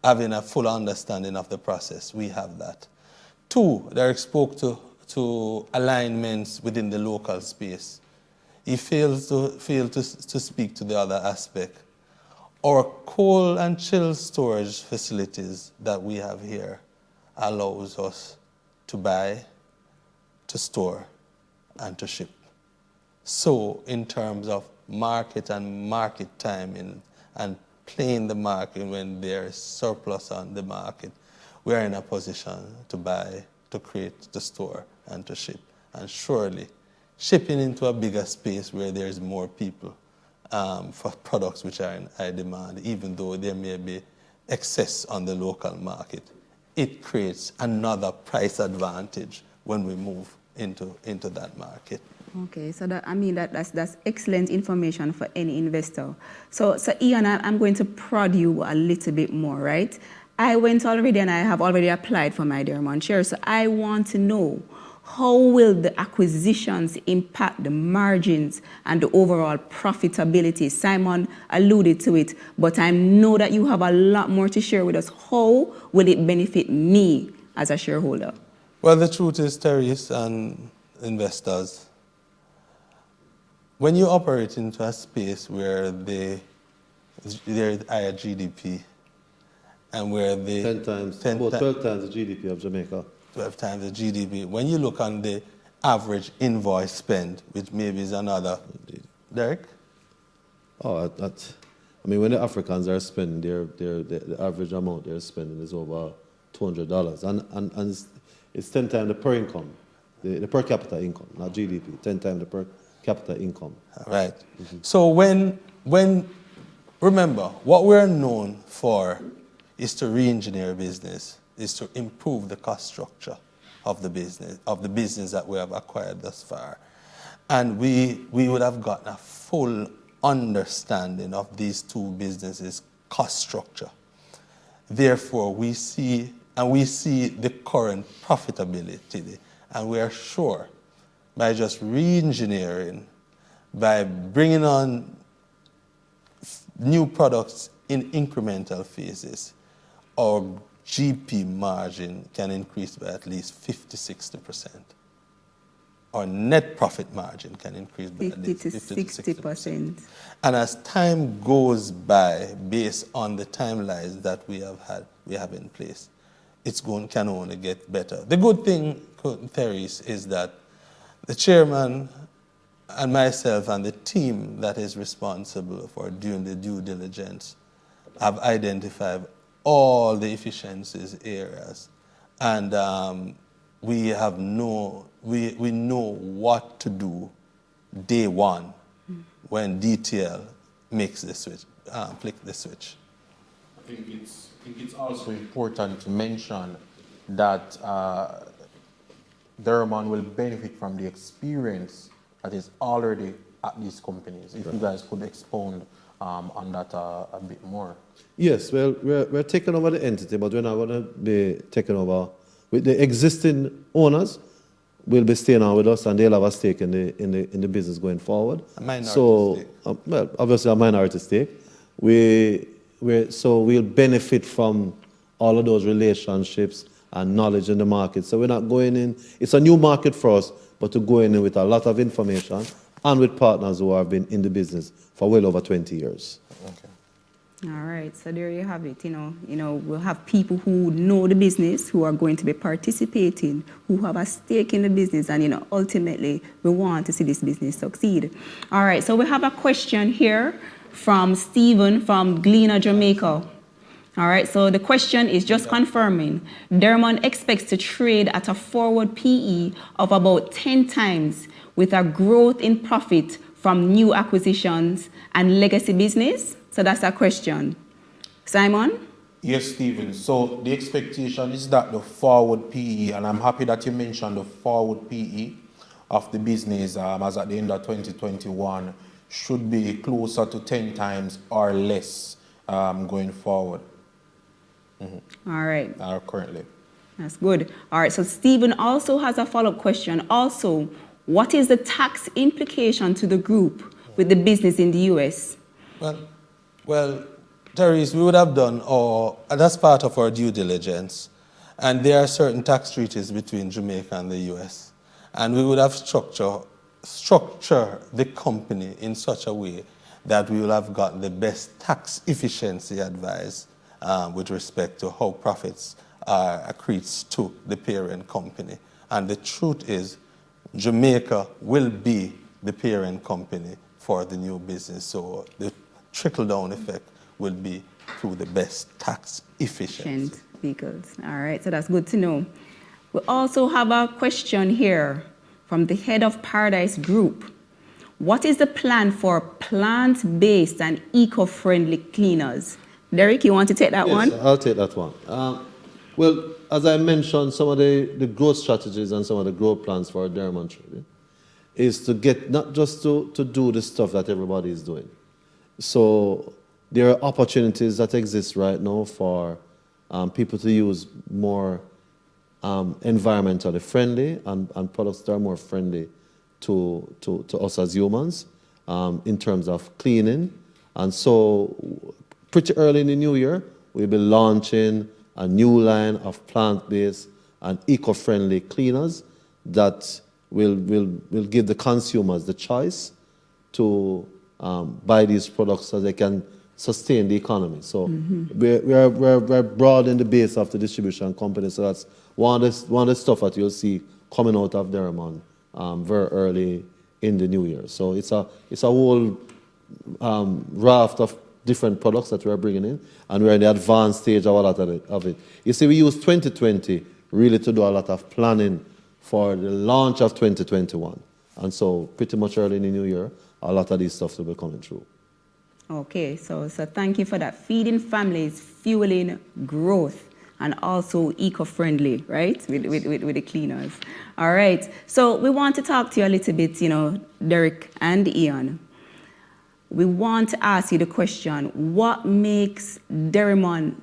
having a full understanding of the process, we have that. Two, Derek spoke to alignments within the local space. He failed to speak to the other aspect. Our cold and chill storage facilities that we have here allows us to buy, to store, and to ship. So in terms of market and market timing and playing the market when there is surplus on the market, we are in a position to buy, to create, to store, and to ship. And surely, shipping into a bigger space where there's more people for products which are in high demand, even though there may be excess on the local market, it creates another price advantage when we move into that market. Okay, so that's excellent information for any investor. So Ian, I'm going to prod you a little bit more, right? I went already and I have already applied for my Derrimon shares. So I want to know, how will the acquisitions impact the margins and the overall profitability? Simon alluded to it, but I know that you have a lot more to share with us. How will it benefit me as a shareholder? Well, the truth is, Terese and investors, when you operate into a space where there is higher GDP and where the 12 times the GDP of Jamaica. 12 times the GDP. When you look on the average invoice spend, which maybe is another, Derek? Oh, when the Africans are spending, the average amount they're spending is over $200, and it's 10 times the per income, the per capita income, not GDP, 10 times the per capita income. Right. So when remember, what we're known for is to re-engineer business, is to improve the cost structure of the business that we have acquired thus far. And we would have gotten a full understanding of these two businesses' cost structure. Therefore, we see the current profitability, and we are sure by just re-engineering, by bringing on new products in incremental phases, our GP margin can increase by at least 50-60%. Our net profit margin can increase by at 50 least to 50-60%. 60%. And as time goes by, based on the timelines that we have in place, can only get better. The good thing, Therese, is that the chairman and myself and the team that is responsible for doing the due diligence have identified all the efficiencies areas, and we know what to do day one when detail makes the switch, flick the switch. I think it's also important to mention that Derrimon will benefit from the experience that is already at these companies. If you guys could expound on that a bit more. Yes, well, we're taking over the entity, but we're not going to be taking over with the existing owners. Will be staying on with us, and they'll have a stake in the business going forward. A minority stake. Well, obviously a minority stake. So we'll benefit from all of those relationships and knowledge in the market. So we're not going in. It's a new market for us, but to go in with a lot of information and with partners who have been in the business for well over 20 years. Okay. All right, so there you have it. We'll have people who know the business, who are going to be participating, who have a stake in the business, and ultimately we want to see this business succeed. All right, so we have a question here from Stephen from Gleaner, Jamaica. All right, so the question is just confirming. Derrimon expects to trade at a forward PE of about 10 times with a growth in profit from new acquisitions and legacy business. So that's a question. Simon? Yes, Stephen. So the expectation is that the forward PE, and I'm happy that you mentioned the forward PE of the business as at the end of 2021 should be closer to 10 times or less going forward. All right. Currently. That's good. All right, so Stephen also has a follow-up question. Also, what is the tax implication to the group with the business in the US? Well, Therese, we would have done, that's part of our due diligence, and there are certain tax treaties between Jamaica and the US, and we would have structure the company in such a way that we will have got the best tax efficiency advice with respect to how profits are accretes to the parent company. And the truth is, Jamaica will be the parent company for the new business, so the trickle-down effect will be through the best tax efficiency. Vehicles. All right, so that's good to know. We also have a question here from the head of Paradise Group. What is the plan for plant-based and eco-friendly cleaners? Derek, you want to take that one? Yes, I'll take that one. Well, as I mentioned, some of the growth strategies and some of the growth plans for Derrimon Trading is to get not just to do the stuff that everybody is doing. So there are opportunities that exist right now for people to use more environmentally friendly and products that are more friendly to us as humans in terms of cleaning. And so pretty early in the new year, we'll be launching a new line of plant-based and eco-friendly cleaners that will give the consumers the choice to buy these products so they can sustain the economy. So we're broad in the base of the distribution company. So that's one of the stuff that you'll see coming out of Derrimon very early in the new year. So it's a whole raft of different products that we're bringing in, and we're in the advanced stage of a lot of it. You see, we use 2020 really to do a lot of planning for the launch of 2021. And so pretty much early in the new year, a lot of these stuff will be coming through. Okay, so thank you for that. Feeding families, fueling growth, and also eco-friendly, right, with the cleaners. All right, so we want to talk to you a little bit, Derek and Ian. We want to ask you the question, what makes Derrimon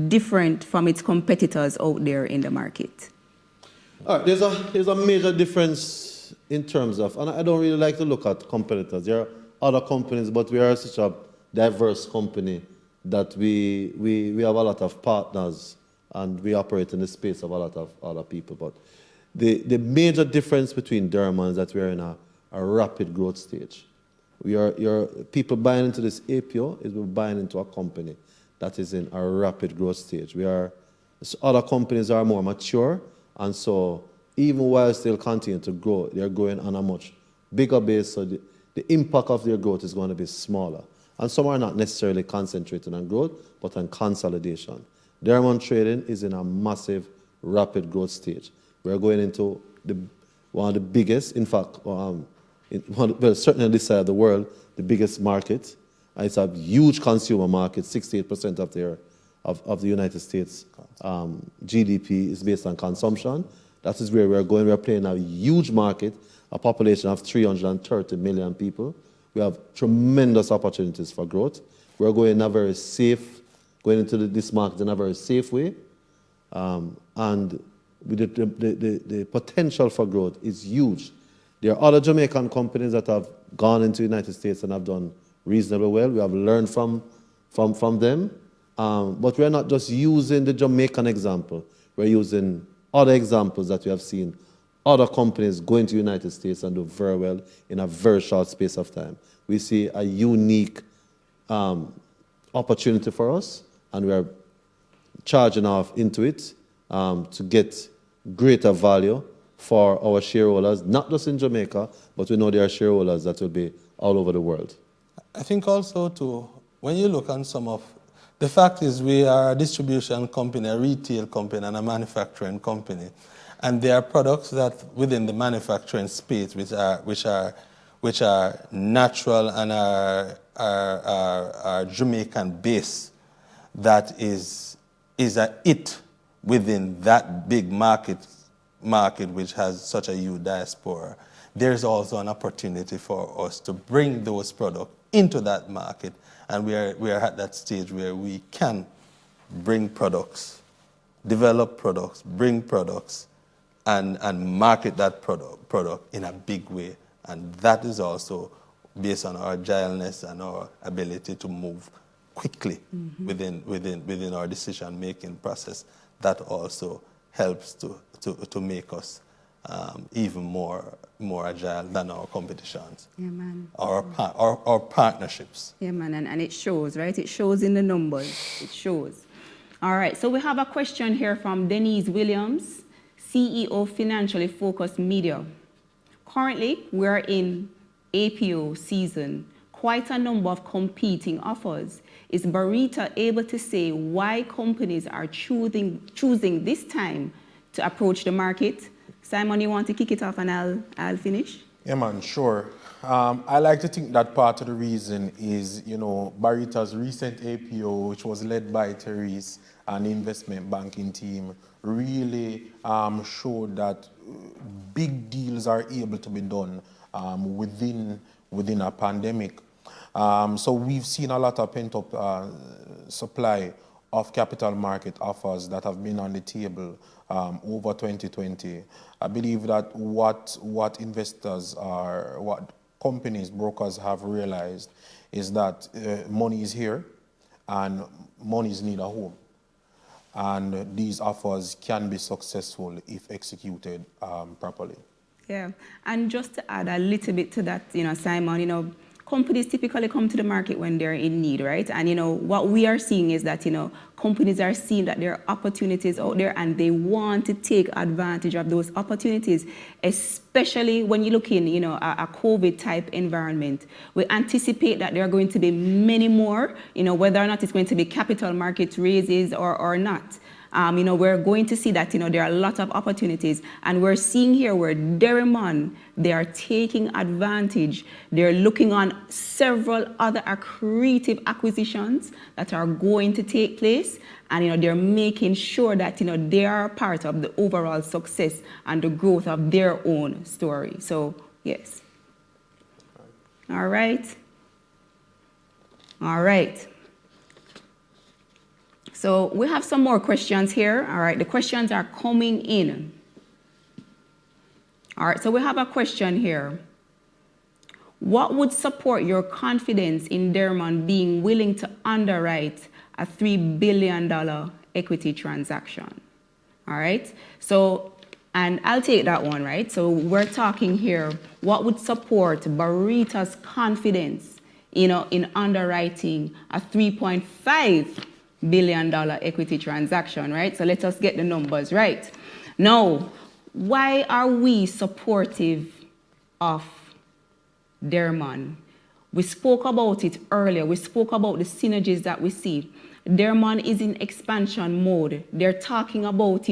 different from its competitors out there in the market? All right, there's a major difference in terms of, and I don't really like to look at competitors. There are other companies, but we are such a diverse company that we have a lot of partners and we operate in the space of a lot of other people. But the major difference between Derrimon is that we are in a rapid growth stage. People buying into this APO is we're buying into a company that is in a rapid growth stage. Other companies are more mature, and so even while still continuing to grow, they're growing on a much bigger base, so the impact of their growth is going to be smaller. And some are not necessarily concentrating on growth, but on consolidation. Derrimon Trading is in a massive, rapid growth stage. We're going into one of the biggest, in fact, certainly on this side of the world, the biggest market. And it's a huge consumer market. 68% of the United States GDP is based on consumption. That is where we're going. We're playing a huge market, a population of 330 million people. We have tremendous opportunities for growth. We're going into this market in a very safe way. And with the potential for growth is huge. There are other Jamaican companies that have gone into the United States and have done reasonably well. We have learned from them. But we're not just using the Jamaican example. We're using other examples that we have seen other companies going to the United States and do very well in a very short space of time. We see a unique opportunity for us, and we are charging off into it to get greater value for our shareholders, not just in Jamaica, but we know there are shareholders that will be all over the world. I think also, too, when you look on some of the fact is we are a distribution company, a retail company, and a manufacturing company. And there are products that within the manufacturing space which are natural and are Jamaican based, that is a it within that big market which has such a huge diaspora. There's also an opportunity for us to bring those products into that market, and we are at that stage where we can bring products, develop products, bring products, and market that product in a big way. And that is also based on our agileness and our ability to move quickly within our decision-making process. That also helps to make us even more agile than our competitions. Yeah, man. Our partnerships. Yeah, man, and it shows, right? It shows in the numbers. It shows. All right, so we have a question here from Denise Williams, CEO Financially Focused Media. Currently, we're in APO season. Quite a number of competing offers. Is Barita able to say why companies are choosing this time to approach the market? Simon, you want to kick it off and I'll finish? Yeah, man, sure. I like to think that part of the reason is, Barita's recent APO, which was led by Therese and the investment banking team, really showed that big deals are able to be done within a pandemic. So we've seen a lot of pent-up supply of capital market offers that have been on the table over 2020. I believe that what investors are, what companies, brokers have realized is that money is here and monies need a home. And these offers can be successful if executed properly. Yeah, and just to add a little bit to that, Simon, companies typically come to the market when they're in need, right? And, what we are seeing is that, companies are seeing that there are opportunities out there and they want to take advantage of those opportunities, especially when you look in, a COVID-type environment. We anticipate that there are going to be many more, whether or not it's going to be capital market raises or not. We're going to see that, there are a lot of opportunities. And we're seeing here where Derrimon, they are taking advantage. They're looking on several other accretive acquisitions that are going to take place. And, they're making sure that, they are part of the overall success and the growth of their own story. So, yes. All right. All right. So we have some more questions here. All right, the questions are coming in. All right, so we have a question here. What would support your confidence in Derrimon being willing to underwrite a $3 billion equity transaction. All right? So, and I'll take that one, right? So we're talking here, what would support Barita's confidence, in underwriting a $3.5 billion equity transaction, right? So let us get the numbers right. Now, why are we supportive of Derrimon? We spoke about it earlier. We spoke about the synergies that we see. Derrimon is in expansion mode. They're talking about,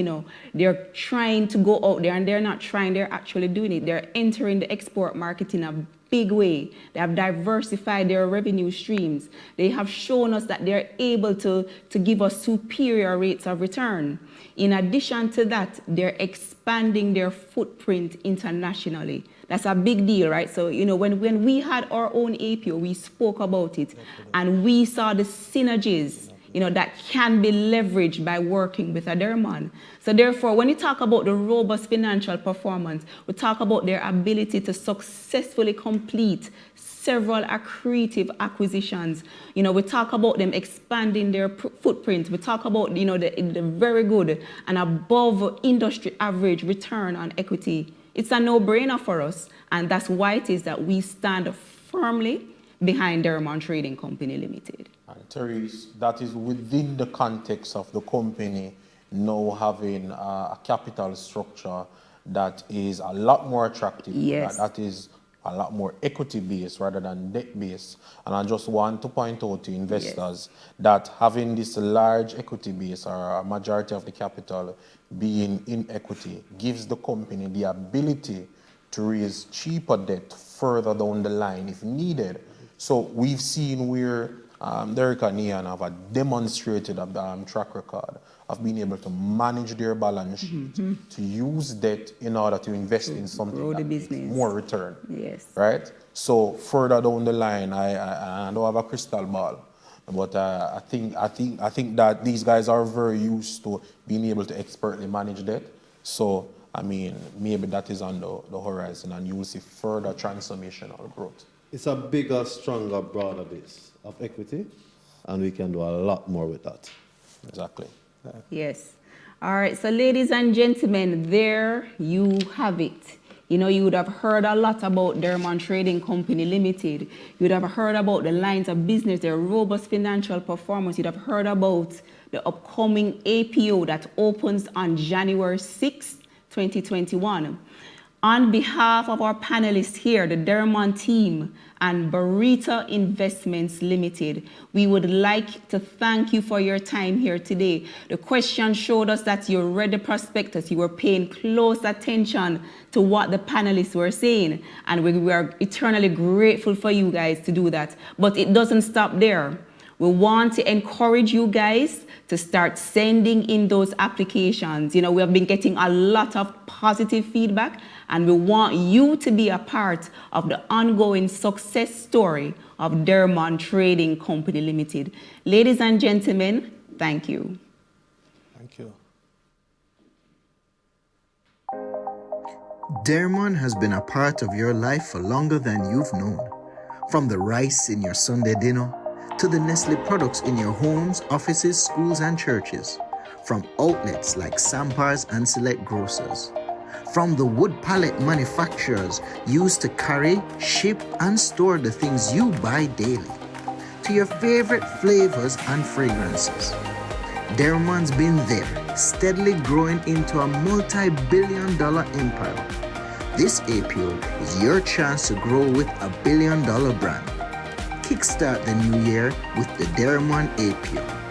they're trying to go out there, and they're not trying, they're actually doing it. They're entering the export market in a big way. They have diversified their revenue streams. They have shown us that they're able to give us superior rates of return. In addition to that, they're expanding their footprint internationally. That's a big deal, right? So, when we had our own APO, we spoke about it, and we saw the synergies, that can be leveraged by working with a Derrimon. So therefore, when you talk about the robust financial performance, we talk about their ability to successfully complete several accretive acquisitions. We talk about them expanding their footprint. We talk about, the very good and above industry average return on equity. It's a no-brainer for us, and that's why it is that we stand firmly behind Derrimon Trading Company Limited. And Therese, that is within the context of the company now having a capital structure that is a lot more attractive. Yes. That is a lot more equity-based rather than debt-based. And I just want to point out to investors that having this large equity base, or a majority of the capital being in equity, gives the company the ability to raise cheaper debt further down the line if needed. So we've seen where Derek and Ian have a demonstrated track record of being able to manage their balance sheet, to use debt in order to invest in something that makes more return. Yes. Right? So further down the line, I don't have a crystal ball, but I think that these guys are very used to being able to expertly manage debt. So maybe that is on the horizon, and you will see further transformational growth. It's a bigger, stronger, broader base of equity, and we can do a lot more with that. Exactly. Yes. All right, so ladies and gentlemen, there you have it. You would have heard a lot about Derrimon Trading Company Limited. You would have heard about the lines of business, their robust financial performance. You'd have heard about the upcoming APO that opens on January 6th, 2021. On behalf of our panelists here, the Derrimon team and Barita Investments Ltd, we would like to thank you for your time here today. The question showed us that you read the prospectus, you were paying close attention to what the panelists were saying, and we are eternally grateful for you guys to do that. But it doesn't stop there. We want to encourage you guys to start sending in those applications. We have been getting a lot of positive feedback, and we want you to be a part of the ongoing success story of Derrimon Trading Company Limited. Ladies and gentlemen, thank you. Thank you. Derrimon has been a part of your life for longer than you've known. From the rice in your Sunday dinner to the Nestle products in your homes, offices, schools, and churches. From outlets like Sampars and Select Grocers. From the wood pallet manufacturers used to carry, ship, and store the things you buy daily. To your favorite flavors and fragrances. Derrimon's been there, steadily growing into a multi-billion-dollar empire. This APO is your chance to grow with a billion-dollar brand. Kickstart the new year with the Derrimon APO.